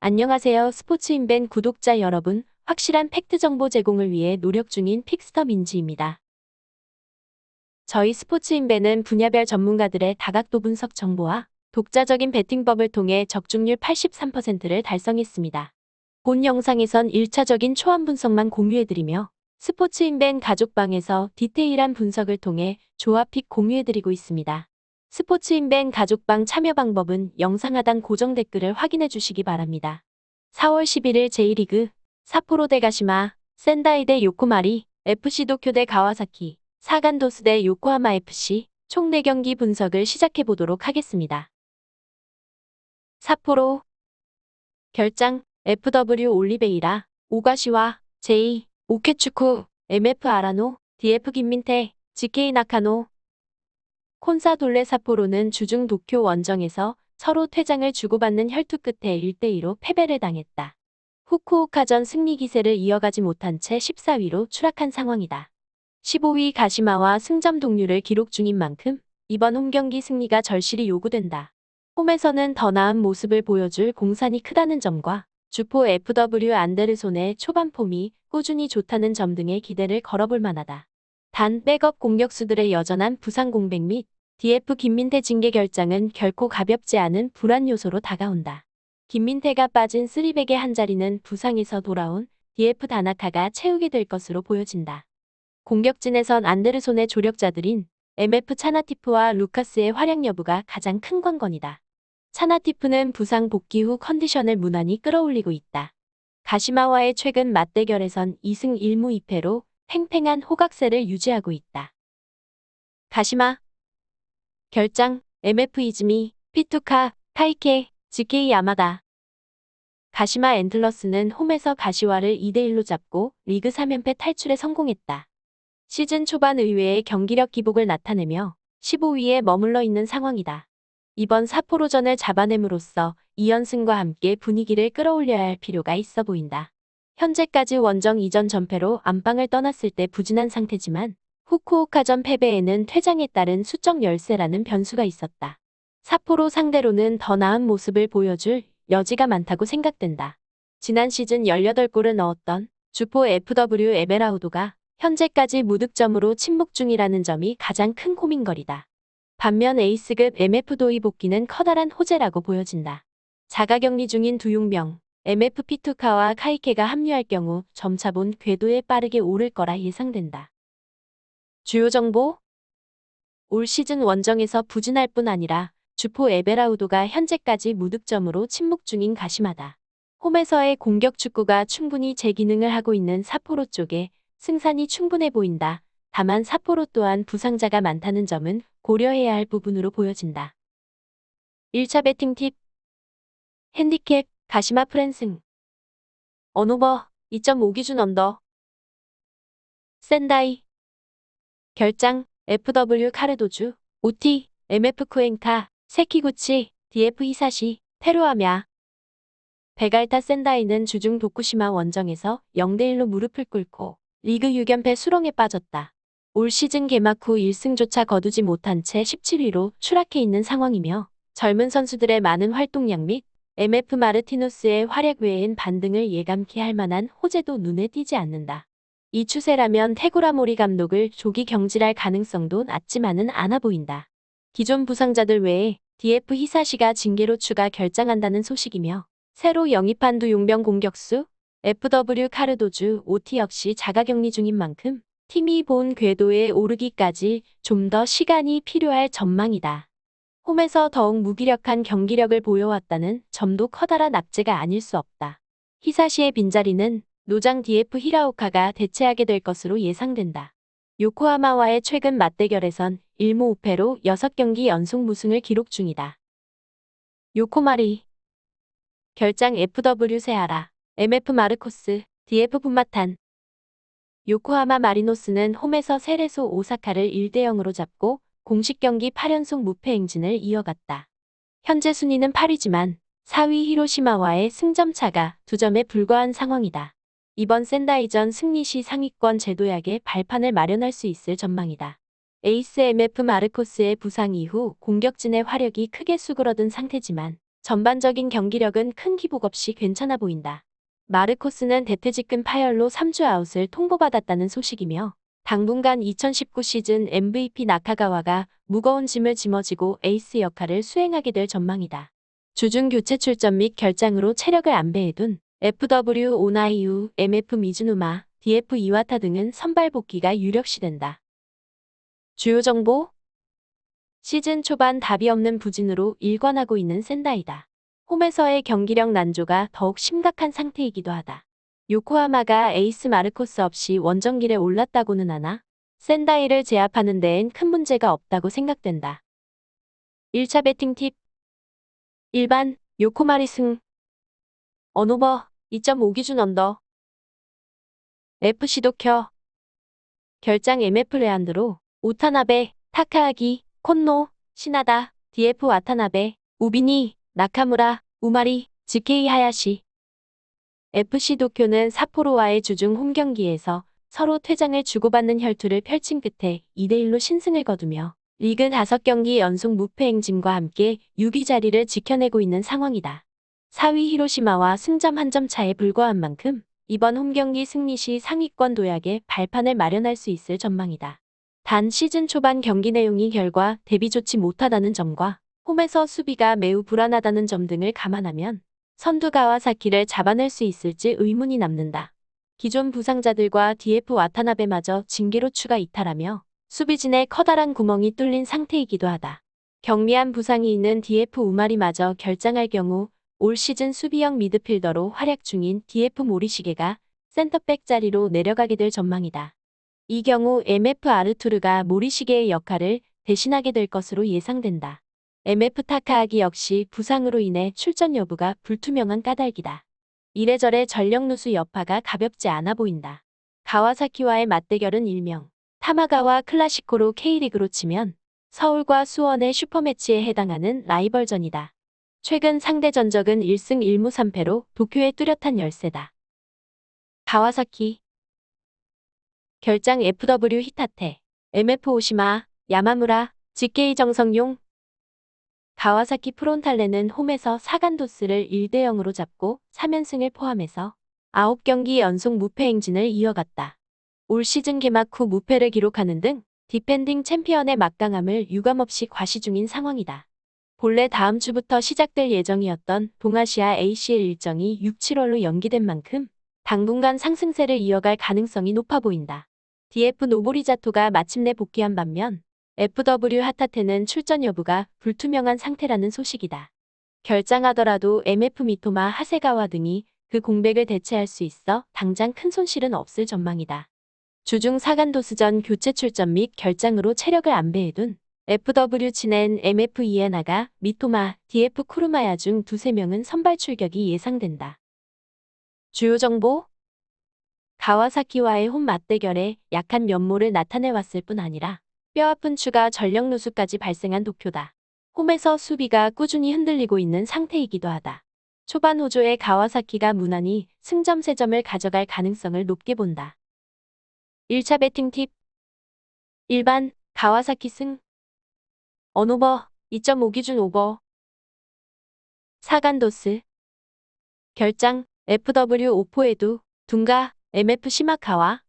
안녕하세요. 스포츠인벤 구독자 여러분. 확실한 팩트 정보 제공을 위해 노력 중인 픽스터 민지입니다. 저희 스포츠인벤은 분야별 전문가들의 다각도 분석 정보와 독자적인 베팅법을 통해 적중률 83%를 달성했습니다. 본 영상에선 1차적인 초안 분석만 공유해드리며 스포츠인벤 가족방에서 디테일한 분석을 통해 조합픽 공유해드리고 있습니다. 스포츠인벤 가족방 참여 방법은 영상 하단 고정 댓글을 확인해 주시기 바랍니다. 4월 11일 J리그, 삿포로 대 가시마, 센다이 대 요코마리, FC 도쿄 대 가와사키, 사간도스 대 요코하마 FC 총 4경기 분석을 시작해 보도록 하겠습니다. 삿포로 결장 FW 올리베이라, 오가시와, J, 오케추쿠, MF 아라노, DF 김민태, GK 나카노. 콘사돌레 삿포로는 주중 도쿄 원정에서 서로 퇴장을 주고받는 혈투 끝에 1대2로 패배를 당했다. 후쿠오카전 승리 기세를 이어가지 못한 채 14위로 추락한 상황이다. 15위 가시마와 승점 동률을 기록 중인 만큼 이번 홈경기 승리가 절실히 요구된다. 홈에서는 더 나은 모습을 보여줄 공산이 크다는 점과 주포 FW 안데르손의 초반 폼이 꾸준히 좋다는 점 등의 기대를 걸어볼 만하다. 단 백업 공격수들의 여전한 부상 공백 및 DF 김민태 징계 결장은 결코 가볍지 않은 불안 요소로 다가온다. 김민태가 빠진 3백의 한자리는 부상에서 돌아온 DF 다나카가 채우게 될 것으로 보여진다. 공격진에선 안데르손의 조력자들인 MF 차나티프와 루카스의 활약 여부가 가장 큰 관건이다. 차나티프는 부상 복귀 후 컨디션을 무난히 끌어올리고 있다. 가시마와의 최근 맞대결에선 2승 1무 2패로 팽팽한 호각세를 유지하고 있다. 가시마 결장 MF 이즈미, 피투카, 타이케, GK 야마다. 가시마 앤틀러스는 홈에서 가시와를 2대1로 잡고 리그 3연패 탈출에 성공했다. 시즌 초반 의외의 경기력 기복을 나타내며 15위에 머물러 있는 상황이다. 이번 삿포로전을 잡아냄으로써 2연승과 함께 분위기를 끌어올려야 할 필요가 있어 보인다. 현재까지 원정 이전 전패로 안방을 떠났을 때 부진한 상태지만 후쿠오카전 패배에는 퇴장에 따른 수적 열세라는 변수가 있었다. 삿포로 상대로는 더 나은 모습을 보여줄 여지가 많다고 생각된다. 지난 시즌 18골을 넣었던 주포 FW 에베라우도가 현재까지 무득점으로 침묵 중이라는 점이 가장 큰 고민거리다. 반면 에이스급 MF 도이 복귀는 커다란 호재라고 보여진다. 자가격리 중인 두 용병 MF 피투카와 카이케가 합류할 경우 점차본 궤도에 빠르게 오를 거라 예상된다. 주요 정보? 올 시즌 원정에서 부진할 뿐 아니라 주포 에베라우도가 현재까지 무득점으로 침묵 중인 가시마다. 홈에서의 공격 축구가 충분히 제 기능을 하고 있는 삿포로 쪽에 승산이 충분해 보인다. 다만 삿포로 또한 부상자가 많다는 점은 고려해야 할 부분으로 보여진다. 1차 배팅 팁. 핸디캡, 가시마 프랜승. 언오버, 2.5 기준 언더. 센다이. 결장, FW 카르도주, OT, MF 쿠엔카, 세키구치, DF 히사시, 테루아냐. 베갈타 센다이는 주중 도쿠시마 원정에서 0대1로 무릎을 꿇고 리그 6연패 수렁에 빠졌다. 올 시즌 개막 후 1승조차 거두지 못한 채 17위로 추락해 있는 상황이며 젊은 선수들의 많은 활동량 및 MF 마르티노스의 활약 외엔 반등을 예감케 할 만한 호재도 눈에 띄지 않는다. 이 추세라면 테구라모리 감독을 조기 경질할 가능성도 낮지만은 않아 보인다. 기존 부상자들 외에 DF 히사시가 징계로 추가 결장한다는 소식이며 새로 영입한 두 용병 공격수 FW 카르도주 OT 역시 자가격리 중인 만큼 팀이 본 궤도에 오르기까지 좀 더 시간이 필요할 전망이다. 홈에서 더욱 무기력한 경기력을 보여왔다는 점도 커다란 악재가 아닐 수 없다. 히사시의 빈자리는 노장 DF 히라오카가 대체하게 될 것으로 예상된다. 요코하마와의 최근 맞대결에선 1무 5패로 6경기 연속 무승을 기록 중이다. 요코마리 결장 FW 세아라, MF 마르코스, DF 분마탄. 요코하마 마리노스는 홈에서 세레소 오사카를 1대0으로 잡고 공식 경기 8연속 무패 행진을 이어갔다. 현재 순위는 8위지만 4위 히로시마와의 승점 차가 2점에 불과한 상황이다. 이번 센다이전 승리 시 상위권 제도약의 발판을 마련할 수 있을 전망이다. 에이스 MF 마르코스의 부상 이후 공격진의 화력이 크게 수그러든 상태지만 전반적인 경기력은 큰 기복 없이 괜찮아 보인다. 마르코스는 대퇴직근 파열로 3주 아웃을 통보받았다는 소식이며 당분간 2019 시즌 MVP 나카가와가 무거운 짐을 짊어지고 에이스 역할을 수행하게 될 전망이다. 주중 교체 출전 및 결장으로 체력을 안배해둔 FW 오나이유, MF 미즈누마, DF 이와타 등은 선발 복귀가 유력시된다. 주요 정보 시즌 초반 답이 없는 부진으로 일관하고 있는 샌다이다. 홈에서의 경기력 난조가 더욱 심각한 상태이기도 하다. 요코하마가 에이스 마르코스 없이 원정길에 올랐다고는 하나 샌다이를 제압하는 데엔 큰 문제가 없다고 생각된다. 1차 배팅 팁 일반 요코마리 승 언오버 2.5 기준 언더 FC 도쿄 결장 MF 레안드로 오타나베 타카하기 콘노 시나다 DF 와타나베 우비니 나카무라 우마리 GK 하야시 FC 도쿄는 삿포로와의 주중 홈경기에서 서로 퇴장을 주고받는 혈투를 펼친 끝에 2대1로 신승을 거두며 리그 5경기 연속 무패 행진과 함께 6위 자리를 지켜내고 있는 상황이다. 4위 히로시마와 승점 1점 차에 불과한 만큼 이번 홈경기 승리 시 상위권 도약에 발판을 마련할 수 있을 전망이다. 단 시즌 초반 경기 내용이 결과 대비 좋지 못하다는 점과 홈에서 수비가 매우 불안하다는 점 등을 감안하면 선두 가와사키를 잡아낼 수 있을지 의문이 남는다. 기존 부상자들과 DF 와타나베마저 징계로 추가 이탈하며 수비진에 커다란 구멍이 뚫린 상태이기도 하다. 경미한 부상이 있는 DF 우마리마저 결장할 경우 올 시즌 수비형 미드필더로 활약 중인 DF 모리시게가 센터백 자리로 내려가게 될 전망이다. 이 경우 MF 아르투르가 모리시게의 역할을 대신하게 될 것으로 예상된다. MF 타카하기 역시 부상으로 인해 출전 여부가 불투명한 까닭이다. 이래저래 전력 누수 여파가 가볍지 않아 보인다. 가와사키와의 맞대결은 일명 타마가와 클라시코로 K리그로 치면 서울과 수원의 슈퍼매치에 해당하는 라이벌전이다. 최근 상대 전적은 1승 1무 3패로 도쿄의 뚜렷한 열세다. 가와사키 결장 FW 히타테 MF 오시마 야마무라 GK 정성용 가와사키 프론탈레는 홈에서 사간도스를 1대0으로 잡고 3연승을 포함해서 9경기 연속 무패 행진을 이어갔다. 올 시즌 개막 후 무패를 기록하는 등 디펜딩 챔피언의 막강함을 유감없이 과시 중인 상황이다. 본래 다음 주부터 시작될 예정이었던 동아시아 ACL 일정이 6, 7월로 연기된 만큼 당분간 상승세를 이어갈 가능성이 높아 보인다. DF 노보리자토가 마침내 복귀한 반면 FW 하타테는 출전 여부가 불투명한 상태라는 소식이다. 결장하더라도 MF 미토마 하세가와 등이 그 공백을 대체할 수 있어 당장 큰 손실은 없을 전망이다. 주중 사간도스전 교체 출전 및 결장으로 체력을 안배해둔 FW 친엔 MF 이에나가 미토마, DF 쿠르마야 중 두세 명은 선발 출격이 예상된다. 주요 정보 가와사키와의 홈 맞대결에 약한 면모를 나타내왔을 뿐 아니라 뼈아픈 추가 전력 누수까지 발생한 도쿄다. 홈에서 수비가 꾸준히 흔들리고 있는 상태이기도 하다. 초반 호조의 가와사키가 무난히 승점 3점을 가져갈 가능성을 높게 본다. 1차 배팅 팁 일반 가와사키 승 언오버 2.5 기준 오버 사간도스 결장 FW 오포에두 둔가 MF 시마카와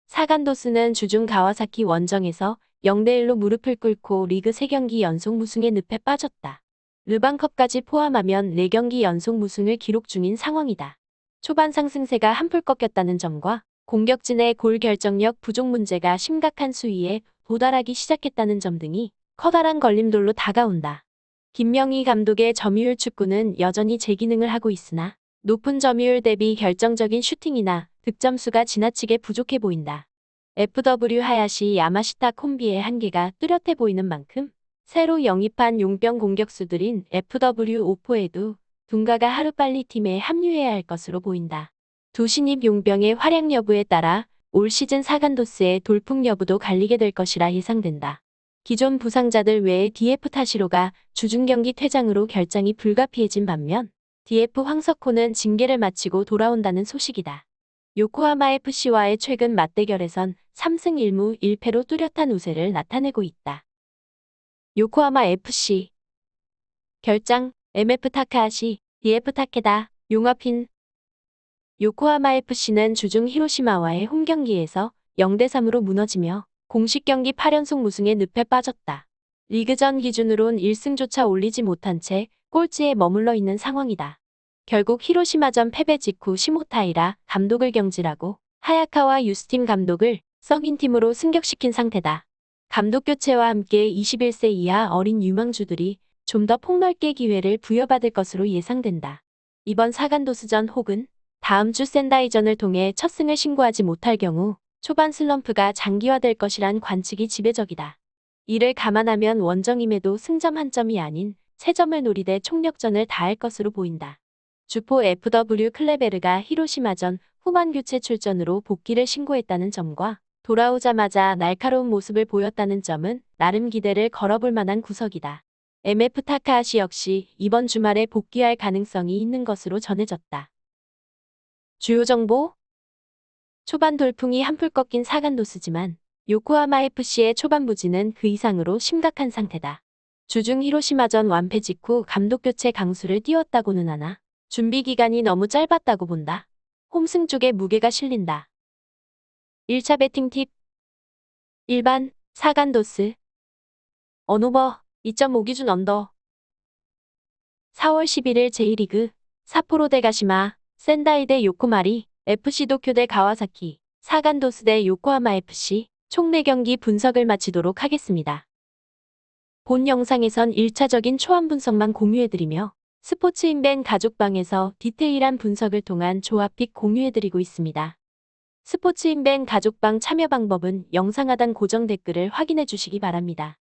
사간도스는 주중 가와사키 원정에서 0대1로 무릎을 꿇고 리그 3경기 연속 무승의 늪에 빠졌다. 르방컵까지 포함하면 4경기 연속 무승을 기록 중인 상황이다. 초반 상승세가 한풀 꺾였다는 점과 공격진의 골 결정력 부족 문제가 심각한 수위에 도달하기 시작했다는 점 등이 커다란 걸림돌로 다가온다. 김명희 감독의 점유율 축구는 여전히 제 기능을 하고 있으나 높은 점유율 대비 결정적인 슈팅이나 득점수가 지나치게 부족해 보인다. FW 하야시 야마시타 콤비의 한계가 뚜렷해 보이는 만큼 새로 영입한 용병 공격수들인 FW 오포에도 둔가가 하루빨리 팀에 합류해야 할 것으로 보인다. 두 신입 용병의 활약 여부에 따라 올 시즌 사간도스의 돌풍 여부도 갈리게 될 것이라 예상된다. 기존 부상자들 외에 DF 타시로가 주중 경기 퇴장으로 결장이 불가피해진 반면 DF 황석호는 징계를 마치고 돌아온다는 소식이다. 요코하마 FC와의 최근 맞대결에선 3승 1무 1패로 뚜렷한 우세를 나타내고 있다. 요코하마 FC 결장 MF 타카하시, DF 타케다, 용화핀. 요코하마 FC는 주중 히로시마와의 홈경기에서 0대3으로 무너지며 공식 경기 8연속 무승의 늪에 빠졌다. 리그전 기준으론 1승조차 올리지 못한 채 꼴찌에 머물러 있는 상황이다. 결국 히로시마전 패배 직후 시모타이라 감독을 경질하고 하야카와 유스팀 감독을 썩인 팀으로 승격시킨 상태다. 감독 교체와 함께 21세 이하 어린 유망주들이 좀 더 폭넓게 기회를 부여받을 것으로 예상된다. 이번 사간도스전 혹은 다음 주 센다이전을 통해 첫 승을 신고하지 못할 경우 초반 슬럼프가 장기화될 것이란 관측이 지배적이다. 이를 감안하면 원정임에도 승점 한 점이 아닌 3점을 노리되 총력전을 다할 것으로 보인다. 주포 FW 클레베르가 히로시마전 후반 교체 출전으로 복귀를 신고했다는 점과 돌아오자마자 날카로운 모습을 보였다는 점은 나름 기대를 걸어볼 만한 구석이다. MF 타카하시 역시 이번 주말에 복귀할 가능성이 있는 것으로 전해졌다. 주요 정보? 초반 돌풍이 한풀 꺾인 사간도스지만 요코하마 FC의 초반 부진은 그 이상으로 심각한 상태다. 주중 히로시마전 완패 직후 감독 교체 강수를 띄웠다고는 하나 준비 기간이 너무 짧았다고 본다. 홈승 쪽에 무게가 실린다. 1차 배팅 팁. 일반, 사간도스. 언오버, 2.5 기준 언더. 4월 11일 제1리그, 사포로 대 가시마, 센다이 대 요코마리, FC 도쿄 대 가와사키, 사간도스 대 요코하마 FC, 총 4경기 분석을 마치도록 하겠습니다. 본 영상에선 1차적인 초안 분석만 공유해드리며 스포츠인벤 가족방에서 디테일한 분석을 통한 조합픽 공유해드리고 있습니다. 스포츠인벤 가족방 참여 방법은 영상 하단 고정 댓글을 확인해 주시기 바랍니다.